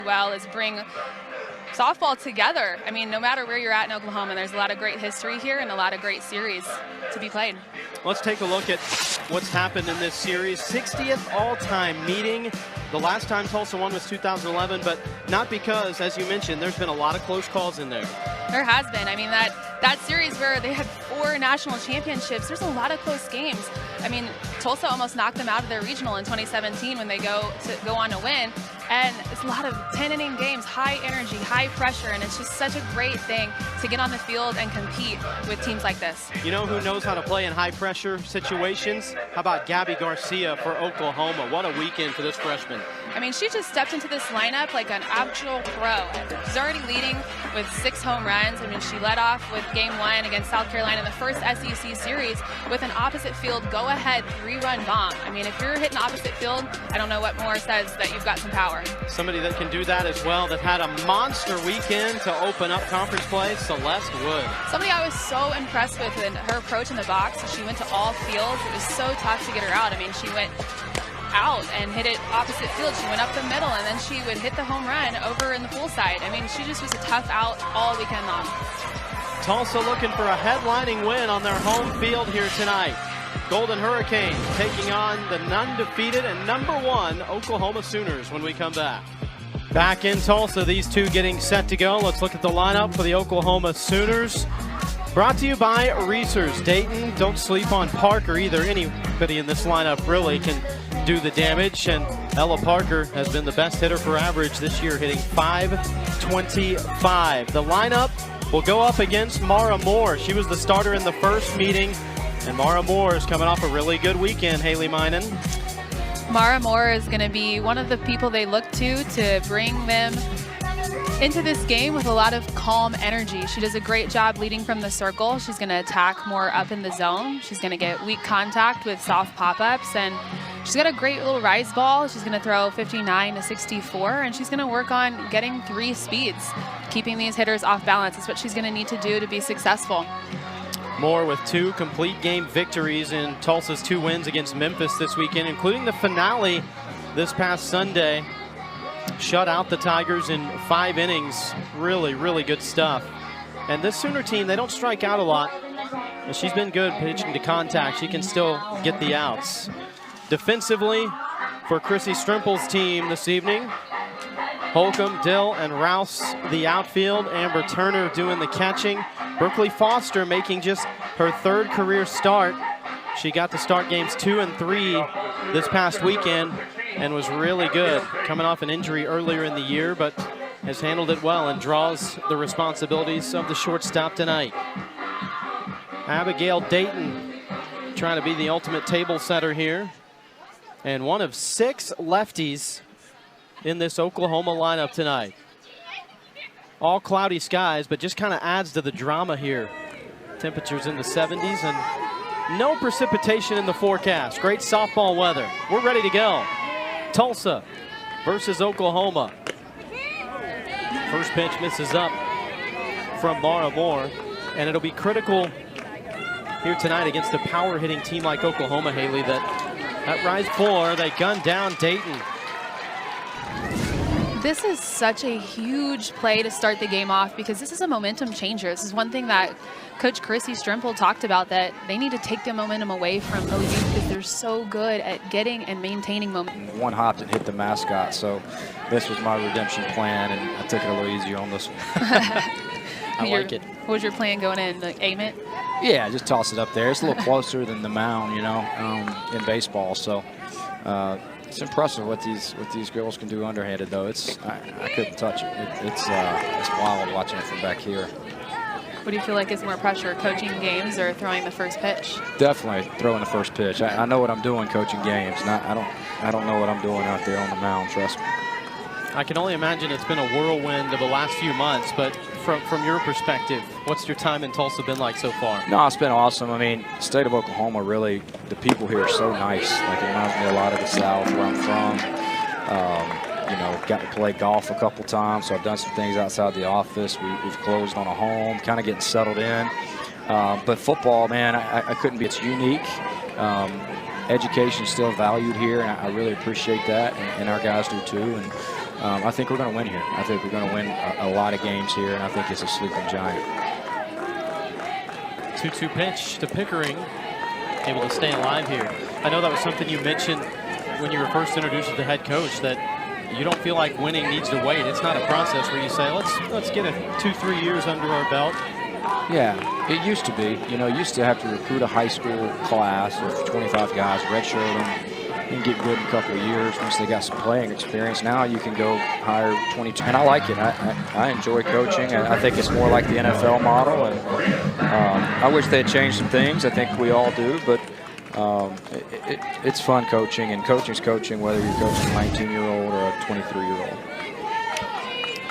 well is bring softball together. I mean, no matter where you're at in Oklahoma, there's a lot of great history here and a lot of great series to be played. Let's take a look at what's happened in this series. 60th all-time meeting. The last time Tulsa won was 2011, but not because, as you mentioned, there's been a lot of close calls in there. There has been. I mean, that series where they had 4 national championships, there's a lot of close games. I mean, Tulsa almost knocked them out of their regional in 2017 when they go on to win. And it's a lot of 10-inning games, high energy, high pressure, and it's just such a great thing to get on the field and compete with teams like this. You know who knows how to play in high-pressure situations? How about Gabby Garcia for Oklahoma? What a weekend for this freshman. I mean, she just stepped into this lineup like an actual pro. She's already leading with 6 home runs. I mean, she led off with Game 1 against South Carolina in the first SEC series with an opposite field go-ahead 3-run bomb. I mean, if you're hitting opposite field, I don't know what more says that you've got some power. Somebody that can do that as well, that had a monster weekend to open up conference play, Celeste Wood. Somebody I was so impressed with in her approach in the box. She went to all fields. It was so tough to get her out. I mean, she went out and hit it opposite field. She went up the middle, and then she would hit the home run over in the full side. I mean, she just was a tough out all weekend long. Tulsa looking for a headlining win on their home field here tonight. Golden Hurricanes taking on the undefeated and #1 Oklahoma Sooners when we come back. Back in Tulsa, these two getting set to go. Let's look at the lineup for the Oklahoma Sooners. Brought to you by Reese's. Dayton, don't sleep on Parker either. Anybody in this lineup really can do the damage, and Ella Parker has been the best hitter for average this year, hitting .525. The lineup will go up against Mara Moore. She was the starter in the first meeting, and Mara Moore is coming off a really good weekend, Haley Minen. Mara Moore is going to be one of the people they look to bring them into this game with a lot of calm energy. She does a great job leading from the circle. She's going to attack more up in the zone. She's going to get weak contact with soft pop-ups, and she's got a great little rise ball. She's going to throw 59 to 64, and she's going to work on getting 3 speeds. Keeping these hitters off balance is what she's going to need to do to be successful. Moore with 2 complete game victories in Tulsa's 2 wins against Memphis this weekend, including the finale this past Sunday. Shut out the Tigers in 5 innings. Really, really good stuff. And this Sooner team, they don't strike out a lot. But she's been good pitching to contact. She can still get the outs. Defensively, for Chrissy Strimple's team this evening, Holcomb, Dill, and Rouse the outfield. Amber Turner doing the catching. Berkeley Foster making just her 3rd career start. She got to start games 2 and 3 this past weekend and was really good, coming off an injury earlier in the year, but has handled it well and draws the responsibilities of the shortstop tonight. Abigail Dayton trying to be the ultimate table setter here, and one of 6 lefties in this Oklahoma lineup tonight. All cloudy skies, but just kind of adds to the drama here. Temperatures in the 70s and no precipitation in the forecast. Great softball weather. We're ready to go. Tulsa versus Oklahoma. First pitch misses up from Mara Moore, and it'll be critical here tonight against a power hitting team like Oklahoma, Haley, that at rise 4, they gun down Dayton. This is such a huge play to start the game off because this is a momentum changer. This is one thing that Coach Chrissy Strimple talked about, that they need to take the momentum away from OU because they're so good at getting and maintaining momentum. One hopped and hit the mascot, so this was my redemption plan, and I took it a little easier on this one. I like it. What was your plan going in? Like, aim it? Yeah, just toss it up there. It's a little closer than the mound, you know, in baseball. So it's impressive what these girls can do underhanded, though. I couldn't touch it. It's wild watching it from back here. What do you feel like is more pressure, coaching games or throwing the first pitch? Definitely throwing the first pitch. I know what I'm doing coaching games. I don't know what I'm doing out there on the mound, trust me. I can only imagine it's been a whirlwind of the last few months, but from your perspective, what's your time in Tulsa been like so far? No, it's been awesome. I mean, the state of Oklahoma, really, the people here are so nice. Like, it reminds me a lot of the South where I'm from. You know, got to play golf a couple times, so I've done some things outside the office. We've closed on a home, kind of getting settled in. But football, man, I couldn't be. It's unique. Education is still valued here, and I really appreciate that, and our guys do too. And I think we're going to win here. I think we're going to win a lot of games here, and I think it's a sleeping giant. 2-2 pitch to Pickering, able to stay alive here. I know that was something you mentioned when you were first introduced as the head coach, that you don't feel like winning needs to wait. It's not a process where you say, let's get 2-3 years under our belt. Yeah, it used to be. You know, you used to have to recruit a high school class of 25 guys, redshirt them, and get good in a couple of years once they got some playing experience. Now you can go hire 22, and I like it. I enjoy coaching. I think it's more like the NFL model, and I wish they'd changed some things. I think we all do, but it's fun coaching, and coaching's coaching whether you're coaching a 19-year-old or a 23-year-old.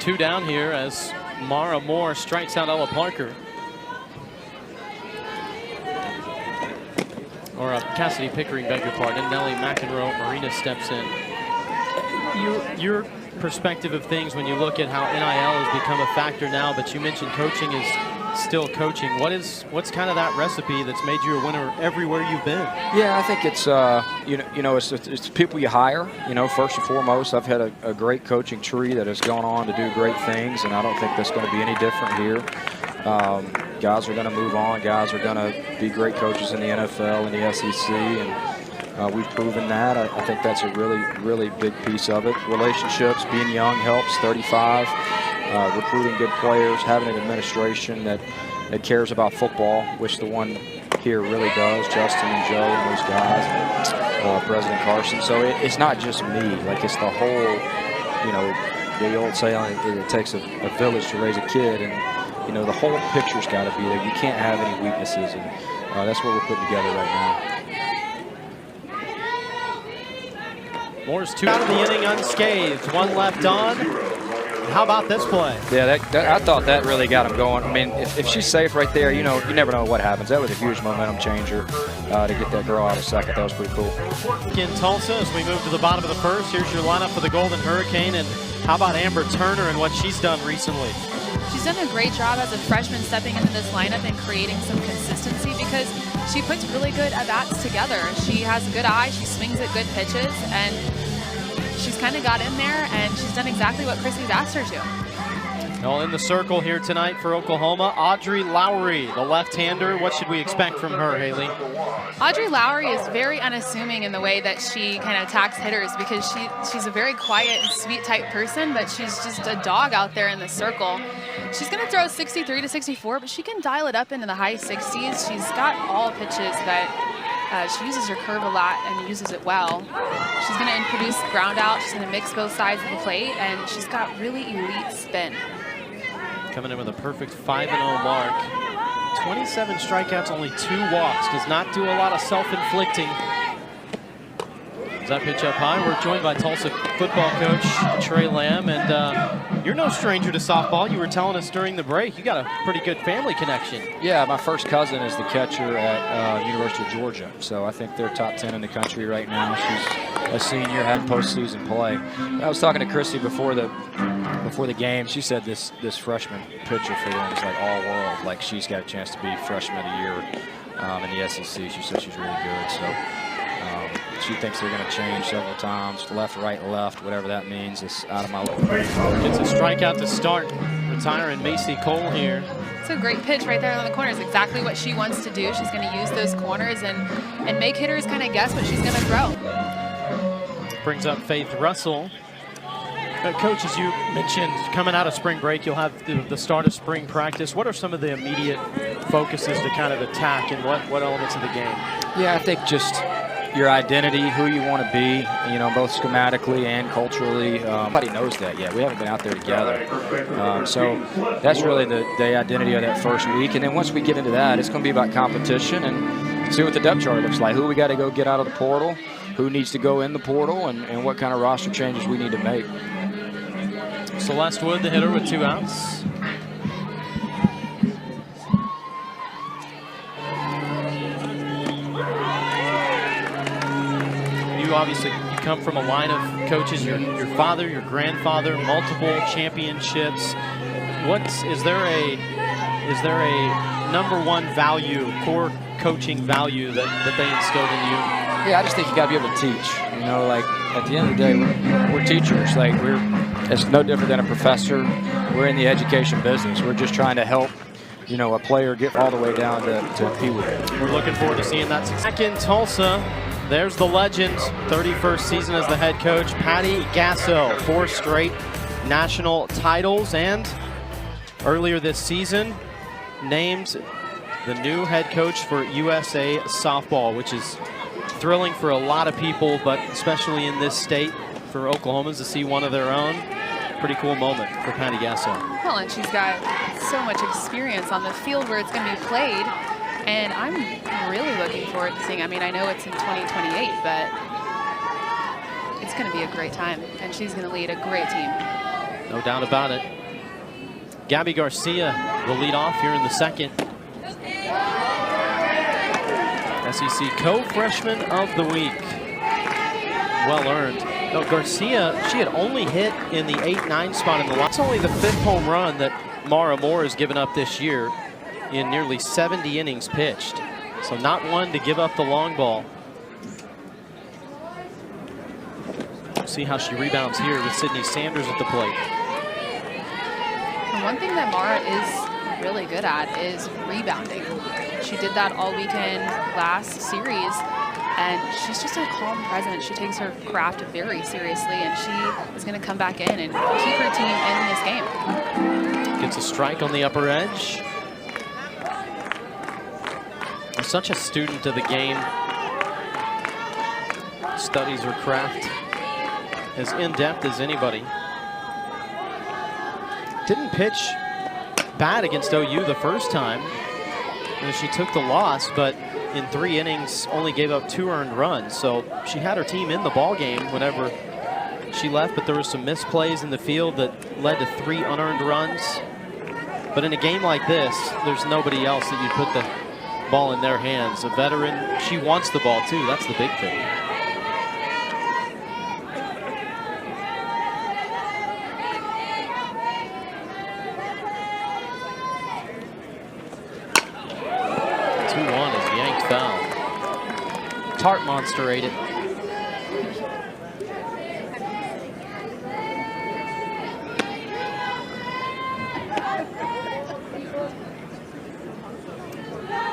2 down here as Mara Moore strikes out Ella Parker. Or Cassidy Pickering, beg your pardon. Nellie McEnroe Marina steps in. Your perspective of things when you look at how NIL has become a factor now, but you mentioned coaching is still coaching. What's kind of that recipe that's made you a winner everywhere you've been? Yeah, I think it's it's people you hire. You know, first and foremost, I've had a great coaching tree that has gone on to do great things, and I don't think that's going to be any different here. Guys are going to move on. Guys are going to be great coaches in the NFL and the SEC, and we've proven that. I think that's a really, really big piece of it. Relationships, being young helps. 35, recruiting good players, having an administration that cares about football, which the one here really does. Justin and Joe and those guys, President Carson. So it's not just me. Like, it's the whole, you know, the old saying, it takes a village to raise a kid, and you know, the whole picture's got to be there. You can't have any weaknesses, and that's what we're putting together right now. Moore's 2 out of the inning unscathed. 1 left on. How about this play? Yeah, I thought that really got him going. I mean, if she's safe right there, you know, you never know what happens. That was a huge momentum changer to get that girl out of second. That was pretty cool. In Tulsa, as we move to the bottom of the first, here's your lineup for the Golden Hurricane. And how about Amber Turner and what she's done recently? She's done a great job as a freshman stepping into this lineup and creating some consistency because she puts really good at-bats together. She has a good eye, she swings at good pitches, and she's kind of got in there, and she's done exactly what Chrissy's asked her to. All in the circle here tonight for Oklahoma, Audrey Lowry, the left-hander. What should we expect from her, Haley? Audrey Lowry is very unassuming in the way that she kind of attacks hitters because she's a very quiet and sweet type person, but she's just a dog out there in the circle. She's going to throw 63 to 64, but she can dial it up into the high 60s. She's got all pitches that she uses her curve a lot and uses it well. She's going to introduce ground out. She's going to mix both sides of the plate, and she's got really elite spin. Coming in with a perfect 5-0 mark. 27 strikeouts, only 2 walks. Does not do a lot of self-inflicting. Does that pitch up high? We're joined by Tulsa football coach Trey Lamb, and you're no stranger to softball. You were telling us during the break you got a pretty good family connection. Yeah, my first cousin is the catcher at University of Georgia, so I think they're top 10 in the country right now. She's a senior, had postseason play. I was talking to Chrissy before the game. She said this freshman pitcher for them is like all world. Like, she's got a chance to be freshman of the year in the SEC. She said she's really good. So she thinks they're going to change several times, left, right, left, whatever that means. It's out of my league. Gets a strikeout to start, retiring Macy Cole here. It's a great pitch right there on the corner. It's exactly what she wants to do. She's going to use those corners and make hitters kind of guess what she's going to throw. Brings up Faith Russell. Coach, as you mentioned, coming out of spring break, you'll have the start of spring practice. What are some of the immediate focuses to kind of attack, and what elements of the game? Yeah, I think just your identity, who you want to be, you know, both schematically and culturally. Nobody knows that yet. We haven't been out there together. So that's really the identity of that first week. And then once we get into that, it's going to be about competition and see what the depth chart looks like. Who we got to go get out of the portal, who needs to go in the portal, and what kind of roster changes we need to make. Celeste Wood, the hitter, with 2 outs. You obviously come from a line of coaches. Your father, your grandfather, multiple championships. Is there a #1 value, core coaching value that they instilled in you? Yeah, I just think you got to be able to teach. You know, like at the end of the day, we're teachers. Like we're it's no different than a professor. We're in the education business. We're just trying to help, you know, a player get all the way down to Pee Wee. We're looking forward to seeing that. Back in Tulsa, there's the legend, 31st season as the head coach, Patty Gasso, 4 straight national titles, and earlier this season named the new head coach for USA softball, which is thrilling for a lot of people, but especially in this state for Oklahomans to see one of their own. Pretty cool moment for Patty Gasso. Well, and she's got so much experience on the field where it's going to be played, and I'm really looking forward to seeing. I mean, I know it's in 2028, but it's going to be a great time, and she's going to lead a great team. No doubt about it. Gabby Garcia will lead off here in the second. SEC co-freshman of the week. Well earned. No, Garcia, she had only hit in the 8-9 spot in the last. It's only the 5th home run that Mara Moore has given up this year in nearly 70 innings pitched. So not one to give up the long ball. See how she rebounds here with Sydney Sanders at the plate. And one thing that Mara is really good at is rebounding. She did that all weekend last series, and she's just a calm presence. She takes her craft very seriously, and she is going to come back in and keep her team in this game. Gets a strike on the upper edge. Such a student of the game. Studies her craft as in-depth as anybody. Didn't pitch bad against OU the first time. And she took the loss, but in 3 innings only gave up 2 earned runs. So she had her team in the ball game whenever she left, but there were some misplays in the field that led to 3 unearned runs. But in a game like this, there's nobody else that you put the ball in their hands. A veteran, she wants the ball too. That's the big thing. Tart Monster ate it.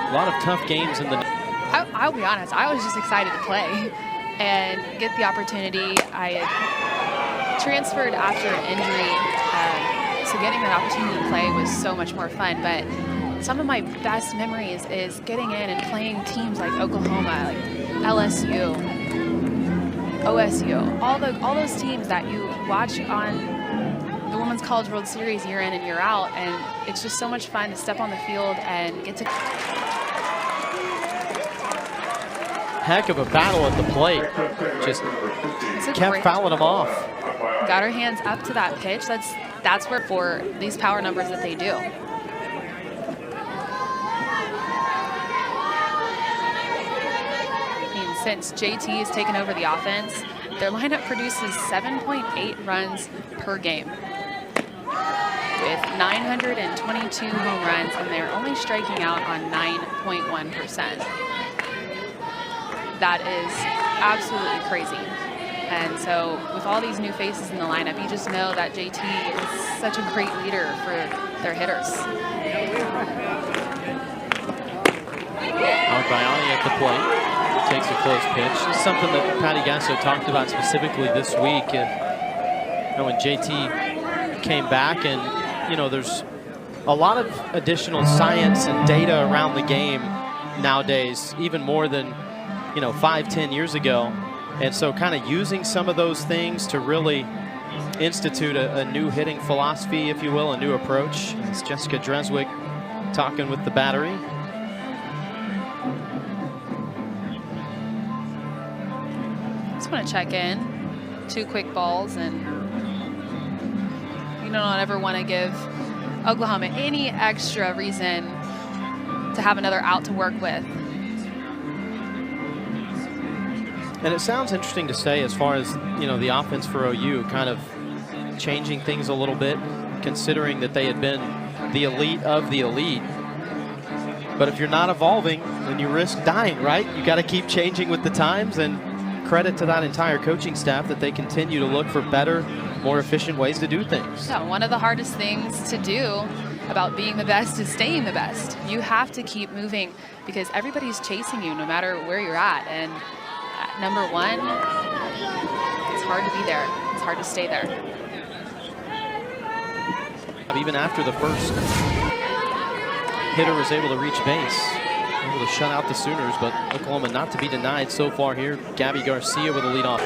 A lot of tough games in the... I'll be honest, I was just excited to play and get the opportunity. I had transferred after an injury, so getting that opportunity to play was so much more fun. But some of my best memories is getting in and playing teams like Oklahoma, like LSU, OSU, all those teams that you watch on the Women's College World Series year in and year out, and it's just so much fun to step on the field and get to... Heck of a battle at the plate. Just kept fouling them off. Got her hands up to that pitch. That's where for these power numbers that they do. Since JT has taken over the offense, their lineup produces 7.8 runs per game with 922 home runs, and they're only striking out on 9.1%. That is absolutely crazy. And so with all these new faces in the lineup, you just know that JT is such a great leader for their hitters. Albayani at the plate. Takes a close pitch. It's something that Patty Gasso talked about specifically this week. And you know, when JT came back, and you know, there's a lot of additional science and data around the game nowadays, even more than 5-10 years ago. And so kind of using some of those things to really institute a new hitting philosophy, if you will, a new approach. It's Jessica Dreswick talking with the battery. Just want to check in. 2 quick balls, and you don't ever want to give Oklahoma any extra reason to have another out to work with. And it sounds interesting to say, as far as the offense for OU kind of changing things a little bit, considering that they had been the elite of the elite. But if you're not evolving, then you risk dying, right? You got to keep changing with the times, and credit to that entire coaching staff that they continue to look for better more efficient ways to do things. Yeah, one of the hardest things to do about being the best is staying the best. You have to keep moving because everybody's chasing you no matter where you're at. And at number one, it's hard to be there. It's hard to stay there. Even after the first hitter was able to reach base, able to shut out the Sooners, but Oklahoma not to be denied so far here. Gabby Garcia with a leadoff.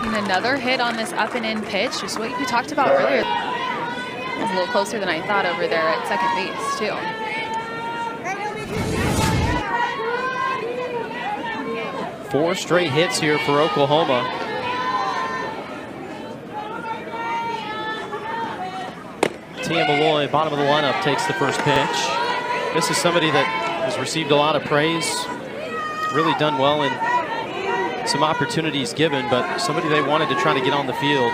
And another hit on this up and in pitch, just what you talked about earlier. It was a little closer than I thought over there at second base, too. Four straight hits here for Oklahoma. Tia Malloy, bottom of the lineup, takes the first pitch. This is somebody that has received a lot of praise. Really done well in some opportunities given, but somebody they wanted to try to get on the field.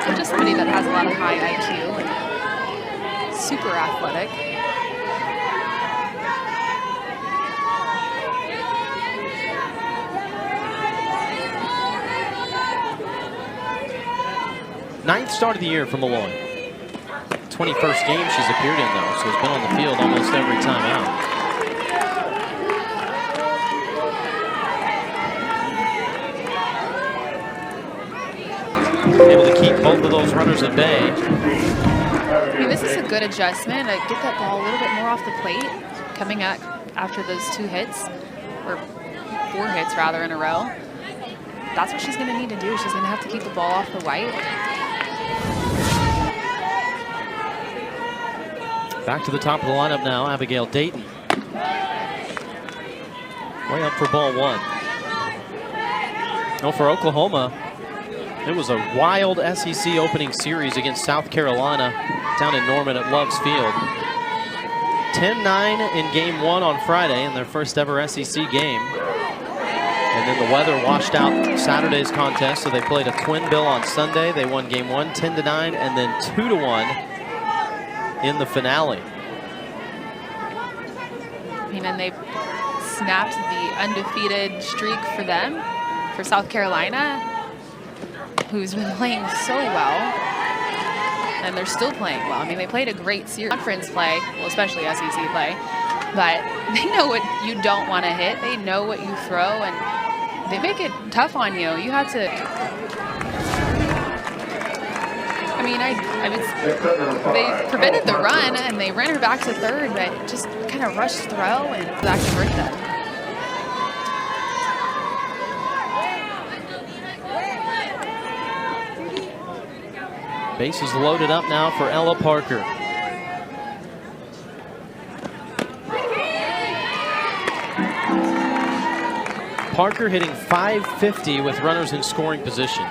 So just somebody that has a lot of high IQ and super athletic. Ninth start of the year for Malloy. 21st game she's appeared in, though, so has been on the field almost every time out. Able to keep both of those runners at bay. I mean, this is a good adjustment to get that ball a little bit more off the plate, coming out after those 2 hits, or 4 hits rather, in a row. That's what she's going to need to do. She's going to have to keep the ball off the white. Back to the top of the lineup now, Abigail Dayton. Way up for ball 1. No, for Oklahoma, it was a wild SEC opening series against South Carolina down in Norman at Love's Field. 10-9 in game 1 on Friday in their first ever SEC game. And then the weather washed out Saturday's contest, so they played a twin bill on Sunday. They won game 1, 10-9, and then 2-1 in the finale. I mean, and they snapped the undefeated streak for them, for South Carolina, who's been playing so well, and they're still playing well. I mean, they played a great series. Conference play, well, especially SEC play, but they know what you don't want to hit. They know what you throw, and they make it tough on you. You have to. I mean, they prevented the run and they ran her back to third, but just kind of rushed throw and that could hurt them. Bases loaded up now for Ella Parker. Parker hitting .550 with runners in scoring position.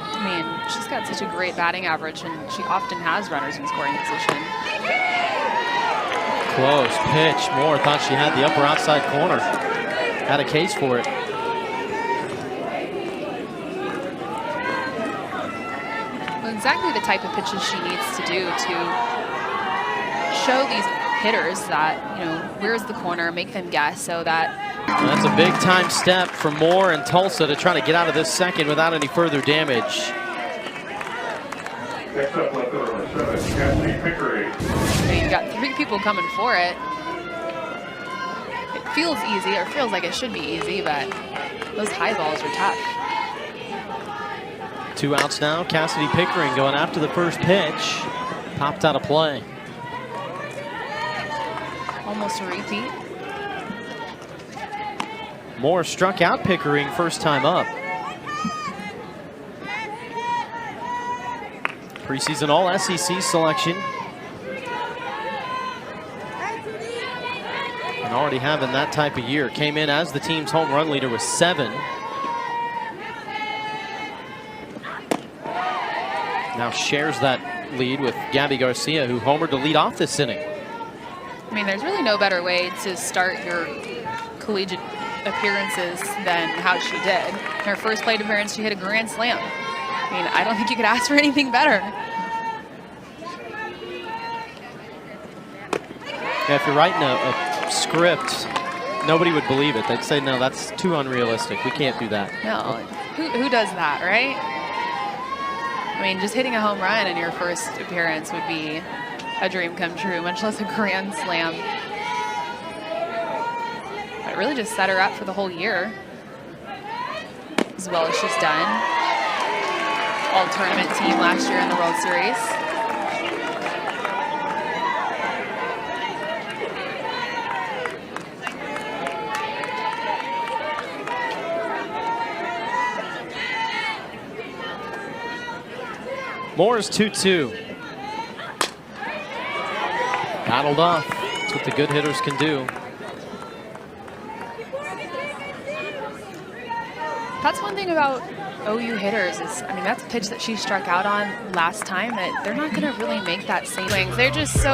I mean, she's got such a great batting average, and she often has runners in scoring position. Close pitch. Moore thought she had the upper outside corner. Had a case for it. Exactly the type of pitches she needs to do to show these hitters that, you know, where's the corner, make them guess, so that. And that's a big time step for Moore and Tulsa to try to get out of this second without any further damage. Next up, left over 7, Cassidy Pickering. You've got 3 people coming for it. It feels easy, or feels like it should be easy, but those high balls are tough. 2 outs now. Cassidy Pickering going after the first pitch. Popped out of play. Almost a repeat. Moore struck out Pickering first time up. Preseason All SEC selection. And already having that type of year. Came in as the team's home run leader with 7. Now shares that lead with Gabby Garcia, who homered to lead off this inning. I mean, there's really no better way to start your collegiate appearances than how she did. In her first plate appearance, she hit a grand slam. I mean, I don't think you could ask for anything better. Yeah, if you're writing a script, nobody would believe it. They'd say, no, that's too unrealistic. We can't do that. No, who does that, right? I mean, just hitting a home run in your first appearance would be a dream come true, much less a grand slam. But really just set her up for the whole year, as well as she's done. All-tournament team last year in the World Series. Moore's 2-2. Battled off. That's what the good hitters can do. That's one thing about OU hitters is, I mean, that's a pitch that she struck out on last time that they're not going to really make that same swing. They're just so